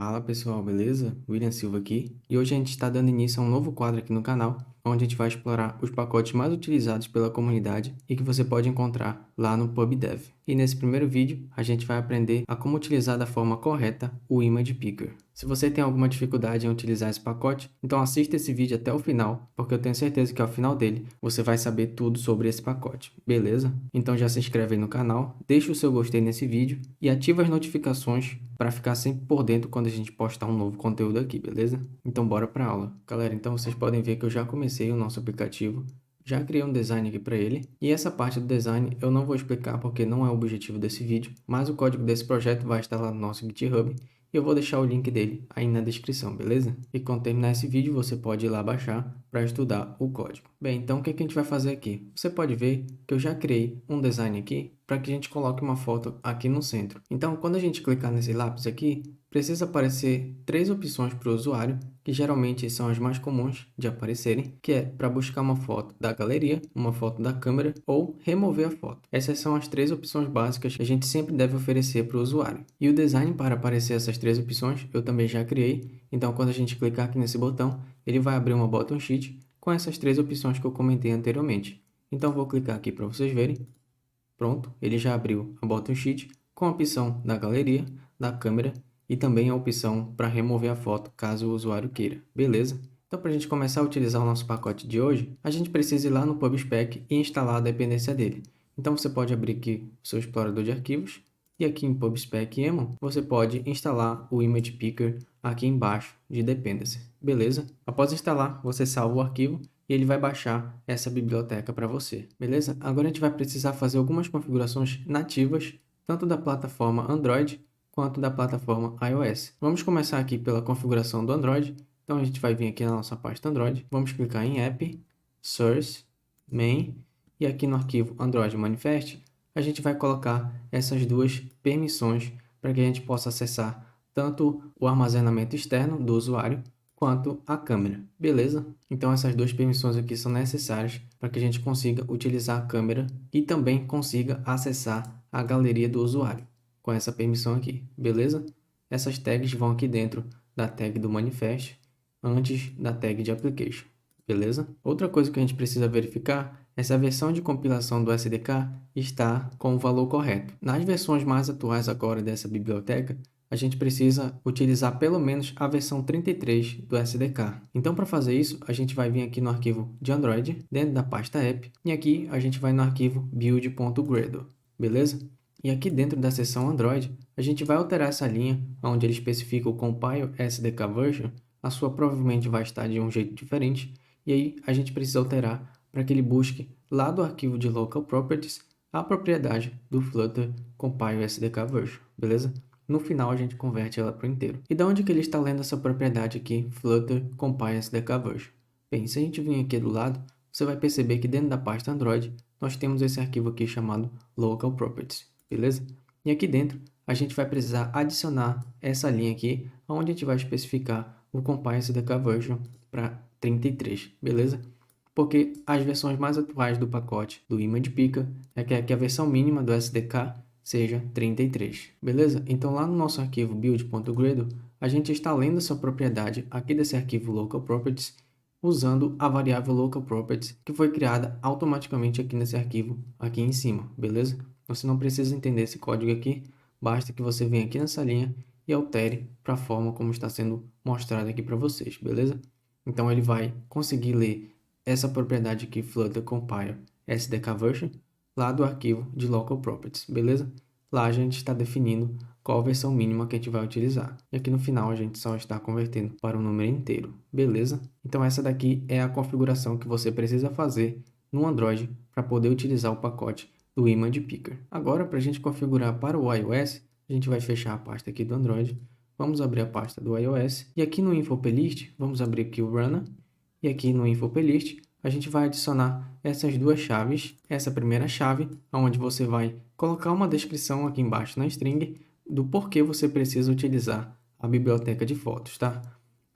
Fala pessoal, beleza? William Silva aqui. E hoje a gente está dando início a um novo quadro aqui no canal, onde a gente vai explorar os pacotes mais utilizados pela comunidade e que você pode encontrar lá no PubDev. E nesse primeiro vídeo, a gente vai aprender a como utilizar da forma correta o Image Picker. Se você tem alguma dificuldade em utilizar esse pacote, então assista esse vídeo até o final, porque eu tenho certeza que ao final dele você vai saber tudo sobre esse pacote, beleza? Então já se inscreve aí no canal, deixa o seu gostei nesse vídeo e ativa as notificações para ficar sempre por dentro quando a gente postar um novo conteúdo aqui, beleza? Então bora para aula. Galera, então vocês podem ver que eu já comecei o nosso aplicativo, já criei um design aqui para ele, e essa parte do design eu não vou explicar porque não é o objetivo desse vídeo, mas o código desse projeto vai estar lá no nosso GitHub, e eu vou deixar o link dele aí na descrição, beleza? E quando terminar esse vídeo, você pode ir lá baixar para estudar o código. Bem, então o que a gente vai fazer aqui? Você pode ver que eu já criei um design aqui para que a gente coloque uma foto aqui no centro. Então, quando a gente clicar nesse lápis aqui, precisa aparecer três opções para o usuário, que geralmente são as mais comuns de aparecerem, que é para buscar uma foto da galeria, uma foto da câmera ou remover a foto. Essas são as três opções básicas que a gente sempre deve oferecer para o usuário. E o design para aparecer essas três opções eu também já criei, então quando a gente clicar aqui nesse botão, ele vai abrir uma button sheet com essas três opções que eu comentei anteriormente. Então vou clicar aqui para vocês verem. Pronto, ele já abriu a button sheet com a opção da galeria, da câmera e também a opção para remover a foto caso o usuário queira. Beleza? Então, para a gente começar a utilizar o nosso pacote de hoje, a gente precisa ir lá no PubSpec e instalar a dependência dele. Então, você pode abrir aqui o seu explorador de arquivos e aqui em PubSpec YAML, você pode instalar o Image Picker aqui embaixo de Dependency. Beleza? Após instalar, você salva o arquivo e ele vai baixar essa biblioteca para você, beleza? Agora a gente vai precisar fazer algumas configurações nativas, tanto da plataforma Android quanto da plataforma iOS. Vamos começar aqui pela configuração do Android. Então a gente vai vir aqui na nossa pasta Android, vamos clicar em App, Source, Main, e aqui no arquivo Android Manifest, a gente vai colocar essas duas permissões para que a gente possa acessar tanto o armazenamento externo do usuário quanto a câmera, beleza? Então essas duas permissões aqui são necessárias para que a gente consiga utilizar a câmera e também consiga acessar a galeria do usuário com essa permissão aqui, beleza? Essas tags vão aqui dentro da tag do manifest antes da tag de application, beleza? Outra coisa que a gente precisa verificar é se a versão de compilação do SDK está com o valor correto. Nas versões mais atuais agora dessa biblioteca, a gente precisa utilizar pelo menos a versão 33 do SDK. Então, para fazer isso, a gente vai vir aqui no arquivo de Android, dentro da pasta app, e aqui a gente vai no arquivo build.gradle, beleza? E aqui dentro da seção Android, a gente vai alterar essa linha, onde ele especifica o Compile SDK Version, a sua provavelmente vai estar de um jeito diferente, e aí a gente precisa alterar para que ele busque lá do arquivo de Local Properties a propriedade do Flutter Compile SDK Version, beleza? No final, a gente converte ela para o inteiro. E da onde que ele está lendo essa propriedade aqui, Flutter Compile SDK Version? Bem, se a gente vir aqui do lado, você vai perceber que dentro da pasta Android, nós temos esse arquivo aqui chamado Local Properties, beleza? E aqui dentro, a gente vai precisar adicionar essa linha aqui, onde a gente vai especificar o Compile SDK Version para 33, beleza? Porque as versões mais atuais do pacote do Image Picker é que a versão mínima do SDK seja 33, beleza? Então lá no nosso arquivo build.gradle, a gente está lendo essa propriedade aqui desse arquivo local properties usando a variável local properties que foi criada automaticamente aqui nesse arquivo aqui em cima, beleza? Você não precisa entender esse código aqui, basta que você venha aqui nessa linha e altere para a forma como está sendo mostrado aqui para vocês, beleza? Então ele vai conseguir ler essa propriedade aqui, Flutter Compile SDK Version, lá do arquivo de Local Properties, beleza? Lá a gente está definindo qual a versão mínima que a gente vai utilizar. E aqui no final a gente só está convertendo para um número inteiro, beleza? Então essa daqui é a configuração que você precisa fazer no Android para poder utilizar o pacote do Image Picker. Agora, para a gente configurar para o iOS, a gente vai fechar a pasta aqui do Android, vamos abrir a pasta do iOS, e aqui no Info Playlist, vamos abrir aqui o Runner, e aqui no Info Playlist, a gente vai adicionar essas duas chaves. Essa primeira chave, onde você vai colocar uma descrição aqui embaixo na string do porquê você precisa utilizar a biblioteca de fotos, tá?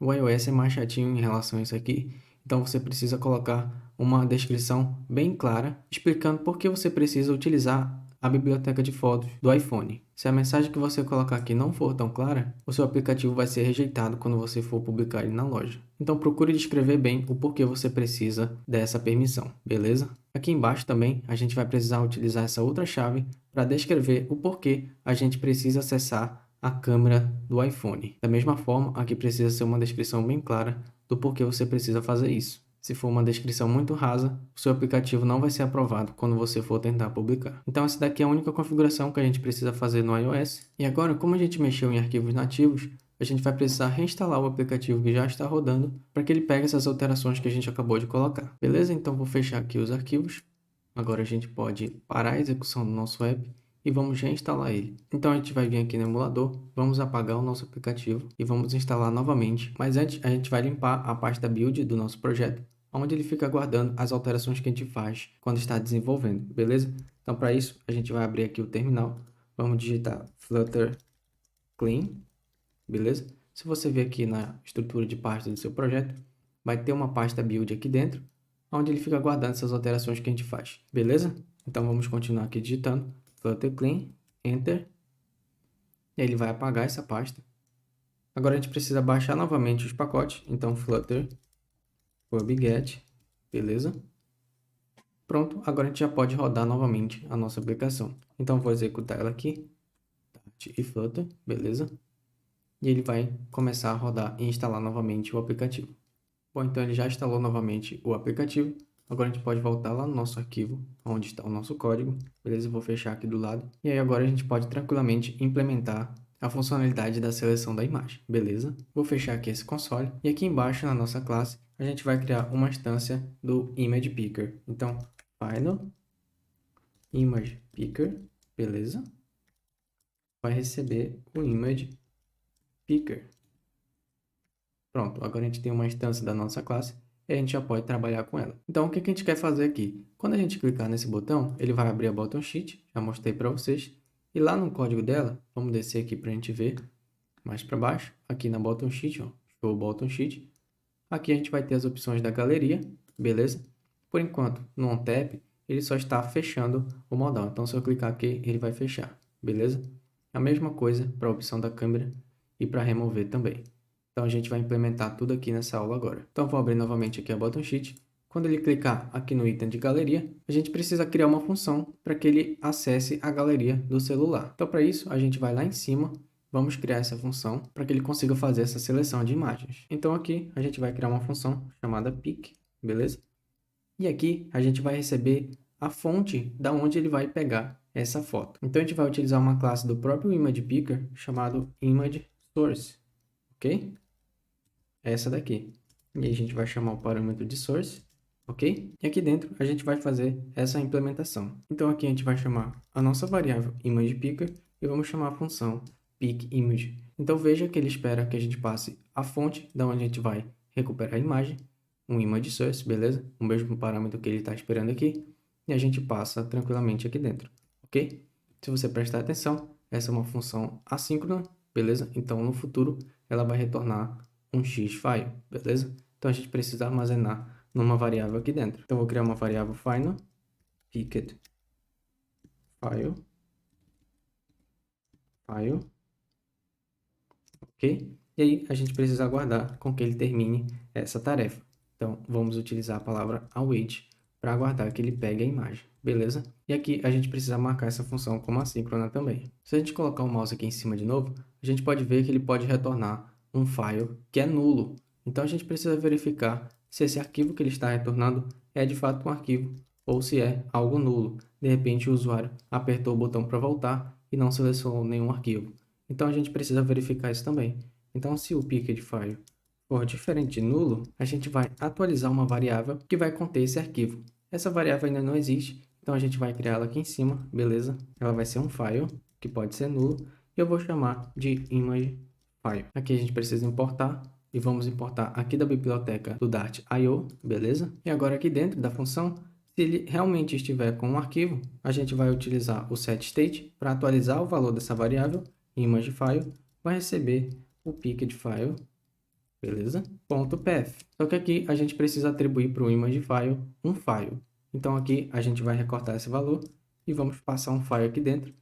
O iOS é mais chatinho em relação a isso aqui, então você precisa colocar uma descrição bem clara, explicando por que você precisa utilizar a biblioteca de fotos do iPhone. Se a mensagem que você colocar aqui não for tão clara, o seu aplicativo vai ser rejeitado quando você for publicar ele na loja. Então procure descrever bem o porquê você precisa dessa permissão, beleza? Aqui embaixo também a gente vai precisar utilizar essa outra chave para descrever o porquê a gente precisa acessar a câmera do iPhone. Da mesma forma, aqui precisa ser uma descrição bem clara do porquê você precisa fazer isso. Se for uma descrição muito rasa, o seu aplicativo não vai ser aprovado quando você for tentar publicar. Então essa daqui é a única configuração que a gente precisa fazer no iOS. E agora, como a gente mexeu em arquivos nativos, a gente vai precisar reinstalar o aplicativo que já está rodando para que ele pegue essas alterações que a gente acabou de colocar. Beleza? Então vou fechar aqui os arquivos. Agora a gente pode parar a execução do nosso app e vamos reinstalar ele. Então a gente vai vir aqui no emulador, vamos apagar o nosso aplicativo e vamos instalar novamente. Mas antes a gente vai limpar a pasta build do nosso projeto, onde ele fica guardando as alterações que a gente faz quando está desenvolvendo, beleza? Então para isso a gente vai abrir aqui o terminal, vamos digitar flutter clean, beleza? Se você ver aqui na estrutura de pasta do seu projeto, vai ter uma pasta build aqui dentro, onde ele fica guardando essas alterações que a gente faz, beleza? Então vamos continuar aqui digitando flutter clean, enter, e aí ele vai apagar essa pasta. Agora a gente precisa baixar novamente os pacotes, então flutter pubget, beleza? Pronto, agora a gente já pode rodar novamente a nossa aplicação. Então vou executar ela aqui, Dart e flutter, beleza? E ele vai começar a rodar e instalar novamente o aplicativo. Bom, então ele já instalou novamente o aplicativo. Agora a gente pode voltar lá no nosso arquivo, onde está o nosso código, beleza? Eu vou fechar aqui do lado. E aí agora a gente pode tranquilamente implementar a funcionalidade da seleção da imagem, beleza? Vou fechar aqui esse console. E aqui embaixo na nossa classe, a gente vai criar uma instância do Image Picker. Então, final Image Picker, beleza? Vai receber o Image Picker. Pronto, agora a gente tem uma instância da nossa classe e a gente já pode trabalhar com ela. Então, o que a gente quer fazer aqui? Quando a gente clicar nesse botão, ele vai abrir a Button Sheet, já mostrei para vocês. E lá no código dela, vamos descer aqui para a gente ver mais para baixo, aqui na Button Sheet, ó, Show Button Sheet. Aqui a gente vai ter as opções da galeria, beleza? Por enquanto, no OnTap, ele só está fechando o modal. Então, se eu clicar aqui, ele vai fechar, beleza? A mesma coisa para a opção da câmera e para remover também. Então, a gente vai implementar tudo aqui nessa aula agora. Então, vou abrir novamente aqui a Button Sheet. Quando ele clicar aqui no item de galeria, a gente precisa criar uma função para que ele acesse a galeria do celular. Então, para isso, a gente vai lá em cima, vamos criar essa função para que ele consiga fazer essa seleção de imagens. Então, aqui a gente vai criar uma função chamada pick, beleza? E aqui a gente vai receber a fonte da onde ele vai pegar essa foto. Então, a gente vai utilizar uma classe do próprio Image Picker chamado Image Source, ok? Essa daqui. E aí a gente vai chamar o parâmetro de source, ok? E aqui dentro a gente vai fazer essa implementação. Então aqui a gente vai chamar a nossa variável ImagePicker e vamos chamar a função pickImage. Então veja que ele espera que a gente passe a fonte da onde a gente vai recuperar a imagem, um image source, beleza? O mesmo parâmetro que ele está esperando aqui, e a gente passa tranquilamente aqui dentro, ok? Se você prestar atenção, essa é uma função assíncrona, beleza? Então no futuro ela vai retornar um x-file, beleza? Então a gente precisa armazenar numa variável aqui dentro. Então eu vou criar uma variável final, picked file, ok? E aí a gente precisa aguardar com que ele termine essa tarefa. Então vamos utilizar a palavra await para aguardar que ele pegue a imagem, beleza? E aqui a gente precisa marcar essa função como assíncrona também. Se a gente colocar o mouse aqui em cima de novo, a gente pode ver que ele pode retornar um file que é nulo. Então a gente precisa verificar se esse arquivo que ele está retornando é de fato um arquivo ou se é algo nulo. De repente o usuário apertou o botão para voltar e não selecionou nenhum arquivo. Então a gente precisa verificar isso também. Então se o picked file for diferente de nulo, a gente vai atualizar uma variável que vai conter esse arquivo. Essa variável ainda não existe, então a gente vai criá-la aqui em cima, beleza? Ela vai ser um file, que pode ser nulo, e eu vou chamar de image file. Aqui a gente precisa importar, e vamos importar aqui da biblioteca do Dart.io, beleza? E agora aqui dentro da função, se ele realmente estiver com um arquivo, a gente vai utilizar o setState para atualizar o valor dessa variável, imagefile, vai receber o picked file, beleza? .pf. Só que aqui a gente precisa atribuir para o imagefile um file. Então aqui a gente vai recortar esse valor e vamos passar um file aqui dentro.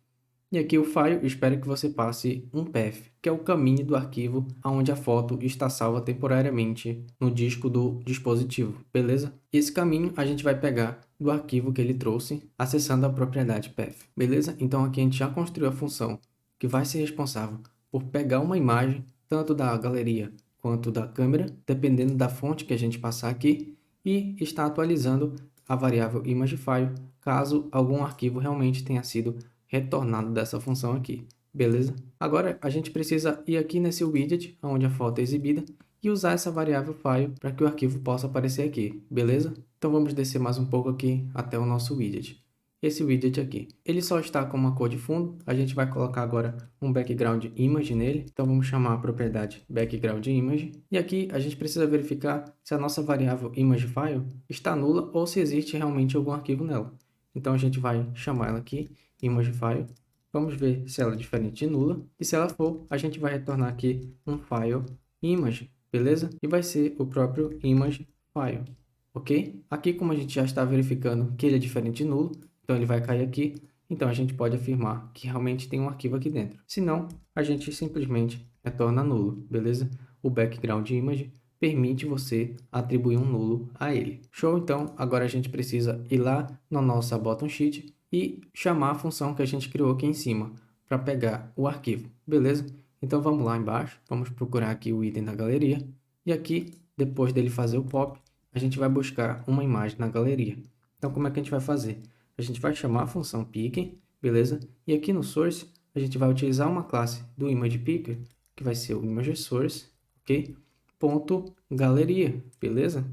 E aqui o file, espero que você passe um path, que é o caminho do arquivo onde a foto está salva temporariamente no disco do dispositivo, beleza? E esse caminho a gente vai pegar do arquivo que ele trouxe, acessando a propriedade path, beleza? Então aqui a gente já construiu a função que vai ser responsável por pegar uma imagem, tanto da galeria quanto da câmera, dependendo da fonte que a gente passar aqui, e está atualizando a variável imagefile, caso algum arquivo realmente tenha sido retornado dessa função aqui, beleza? Agora a gente precisa ir aqui nesse widget, onde a foto é exibida, e usar essa variável file para que o arquivo possa aparecer aqui, beleza? Então vamos descer mais um pouco aqui até o nosso widget. Esse widget aqui, ele só está com uma cor de fundo, a gente vai colocar agora um background image nele, então vamos chamar a propriedade background image, e aqui a gente precisa verificar se a nossa variável imagefile está nula ou se existe realmente algum arquivo nela. Então a gente vai chamar ela aqui, imagefile, vamos ver se ela é diferente de nula, e se ela for, a gente vai retornar aqui um file image, beleza? E vai ser o próprio image file, ok? Aqui, como a gente já está verificando que ele é diferente de nulo, então ele vai cair aqui, então a gente pode afirmar que realmente tem um arquivo aqui dentro. Se não, a gente simplesmente retorna nulo, beleza? O background image permite você atribuir um nulo a ele. Show? Então, agora a gente precisa ir lá na nossa bottom sheet e chamar a função que a gente criou aqui em cima para pegar o arquivo, beleza? Então vamos lá embaixo, vamos procurar aqui o item da galeria e aqui, depois dele fazer o pop, a gente vai buscar uma imagem na galeria. Então como é que a gente vai fazer? A gente vai chamar a função picker, beleza? E aqui no source, a gente vai utilizar uma classe do image picker, que vai ser o image source, ok? Ponto galeria, beleza?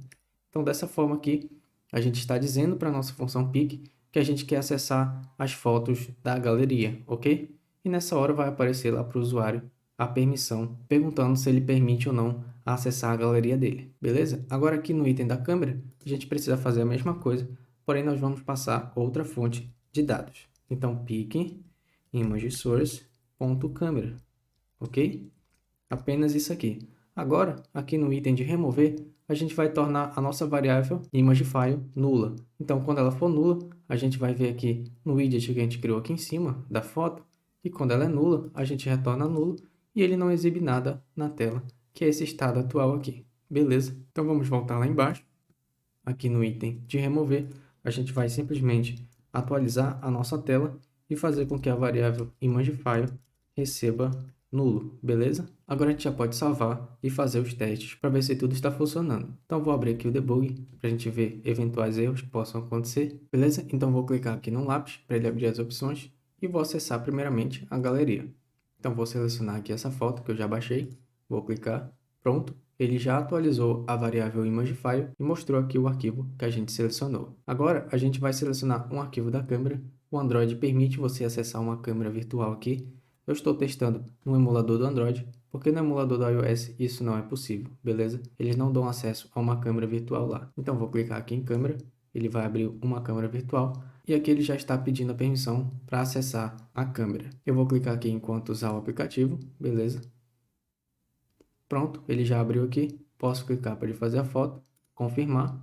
Então dessa forma aqui, a gente está dizendo para a nossa função pick que a gente quer acessar as fotos da galeria, ok? E nessa hora vai aparecer lá para o usuário a permissão, perguntando se ele permite ou não acessar a galeria dele, beleza? Agora aqui no item da câmera, a gente precisa fazer a mesma coisa, porém nós vamos passar outra fonte de dados. Então, pick image source.camera, ok? Apenas isso aqui. Agora, aqui no item de remover, a gente vai tornar a nossa variável imagefile nula. Então, quando ela for nula, a gente vai ver aqui no widget que a gente criou aqui em cima da foto, e quando ela é nula, a gente retorna nulo e ele não exibe nada na tela, que é esse estado atual aqui. Beleza? Então, vamos voltar lá embaixo. Aqui no item de remover, a gente vai simplesmente atualizar a nossa tela e fazer com que a variável imagefile receba nulo, beleza? Agora a gente já pode salvar e fazer os testes para ver se tudo está funcionando. Então vou abrir aqui o debug para a gente ver eventuais erros que possam acontecer, beleza? Então vou clicar aqui no lápis para ele abrir as opções e vou acessar primeiramente a galeria. Então vou selecionar aqui essa foto que eu já baixei, vou clicar, pronto. Ele já atualizou a variável imagefile e mostrou aqui o arquivo que a gente selecionou. Agora a gente vai selecionar um arquivo da câmera. O Android permite você acessar uma câmera virtual aqui. Eu estou testando no emulador do Android, porque no emulador do iOS isso não é possível, beleza? Eles não dão acesso a uma câmera virtual lá. Então vou clicar aqui em câmera, ele vai abrir uma câmera virtual e aqui ele já está pedindo a permissão para acessar a câmera. Eu vou clicar aqui enquanto usar o aplicativo, beleza? Pronto, ele já abriu aqui, posso clicar para ele fazer a foto, confirmar,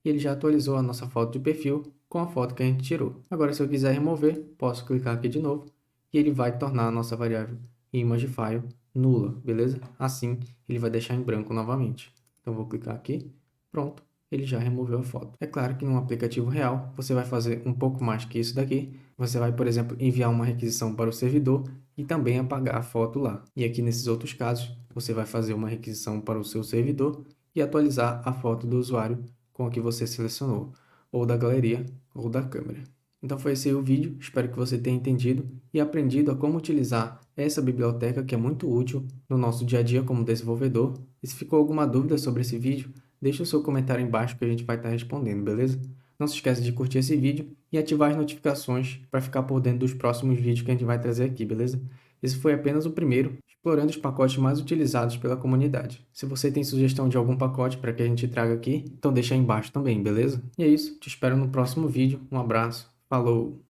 e ele já atualizou a nossa foto de perfil com a foto que a gente tirou. Agora, se eu quiser remover, posso clicar aqui de novo, e ele vai tornar a nossa variável imagefile nula, beleza? Assim, ele vai deixar em branco novamente. Então, vou clicar aqui, pronto, ele já removeu a foto. É claro que no aplicativo real, você vai fazer um pouco mais que isso daqui. Você vai, por exemplo, enviar uma requisição para o servidor e também apagar a foto lá. E aqui nesses outros casos, você vai fazer uma requisição para o seu servidor e atualizar a foto do usuário com a que você selecionou, ou da galeria ou da câmera. Então foi esse aí o vídeo, espero que você tenha entendido e aprendido a como utilizar essa biblioteca que é muito útil no nosso dia a dia como desenvolvedor. E se ficou alguma dúvida sobre esse vídeo, deixa o seu comentário embaixo que a gente vai estar respondendo, beleza? Não se esqueça de curtir esse vídeo e ativar as notificações para ficar por dentro dos próximos vídeos que a gente vai trazer aqui, beleza? Esse foi apenas o primeiro, explorando os pacotes mais utilizados pela comunidade. Se você tem sugestão de algum pacote para que a gente traga aqui, então deixa aí embaixo também, beleza? E é isso, te espero no próximo vídeo. Um abraço, falou!